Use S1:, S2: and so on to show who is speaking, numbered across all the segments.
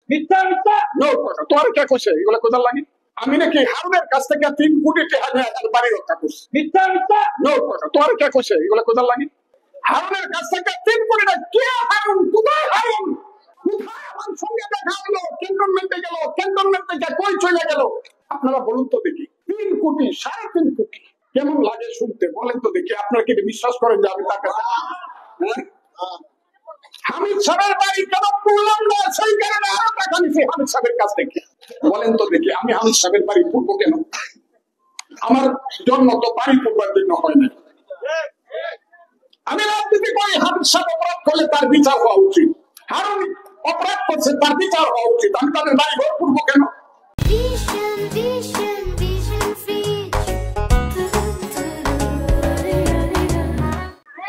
S1: মিথ্যা মিথ্যা নো কথা তোর কে কইছে এগুলা কোথায় লাগে আমি নাকি হারুনের কাছ থেকে 3 কোটি টাকা নিয়ে তার বাড়ি রক্ষা করছি মিথ্যা মিথ্যা নো কথা তোর কে কইছে এগুলা কোথায় লাগে হারুনের কাছ থেকে 3 কোটি টাকা কে হারুন কোথায় হারুন কোথায় আমার সঙ্গে দেখা হলো ক্যান্টনমেন্টে গেল ক্যান্টনমেন্ট থেকে কই চলে গেল আপনারা বলুন তো দেখি 3 কোটি 3.5 কোটি কেমন লাগে শুনতে বলেন তো দেখি আপনারা কি বিশ্বাস করেন যে আমি তার কাছে হামিদ সাহেবের বাড়ি কেন পুরলাম না সেই কারণে আরো টাকা নিছি হামিদ সাহেবের কাছ থেকে বলেন তো দেখি আমি হামিদ সাহেবের বাড়ি পূর্ব কেন আমার জন্ম তো বাড়ি পূর্বের জন্য হয় না আমি রাজনীতি করি হামিদ সাহেব অপরাধ করলে তার বিচার হওয়া উচিত হারুন অপরাধ করছে তার বিচার হওয়া উচিত আমি তাদের বাড়ি ঘর পূর্ব কেন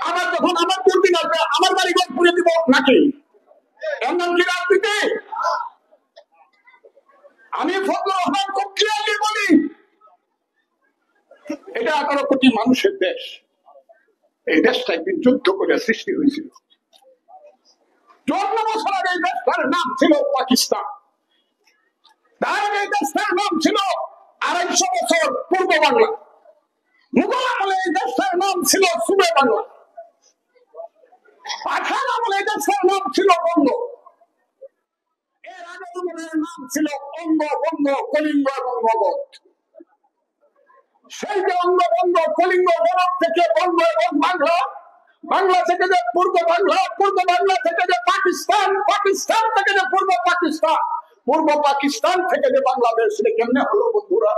S1: আমার যখন আমার দুর্দিন আসবে আমার বাড়ি ঘর পুড়ে দিব নাকি এমন কি রাজনীতি আমি ফজলুর রহমান খুব ক্লিয়ারলি বলি এটা 18 কোটি মানুষের দেশ এই দেশটা একদিন যুদ্ধ করে সৃষ্টি হয়েছিল 54 বছর আগে এই দেশটার নাম ছিল পাকিস্তান তার আগে এই দেশটার নাম ছিল 250 বছর পূর্ব বাংলা মুঘল আমলে এই দেশটার নাম ছিল সুবে বাংলা পাঠান আমলে এই দেশটার নাম ছিল বঙ্গ এর আগে আমলের নাম ছিল অঙ্গ বঙ্গ কলিঙ্গ এবং মগধ সেই যে অঙ্গ বঙ্গ কলিঙ্গ মগধ থেকে বঙ্গ এবং বাংলা বাংলা থেকে যে পূর্ব বাংলা থেকে যে পাকিস্তান পাকিস্তান থেকে যে পূর্ব পাকিস্তান থেকে যে বাংলাদেশ এটা কেমনে হলো বন্ধুরা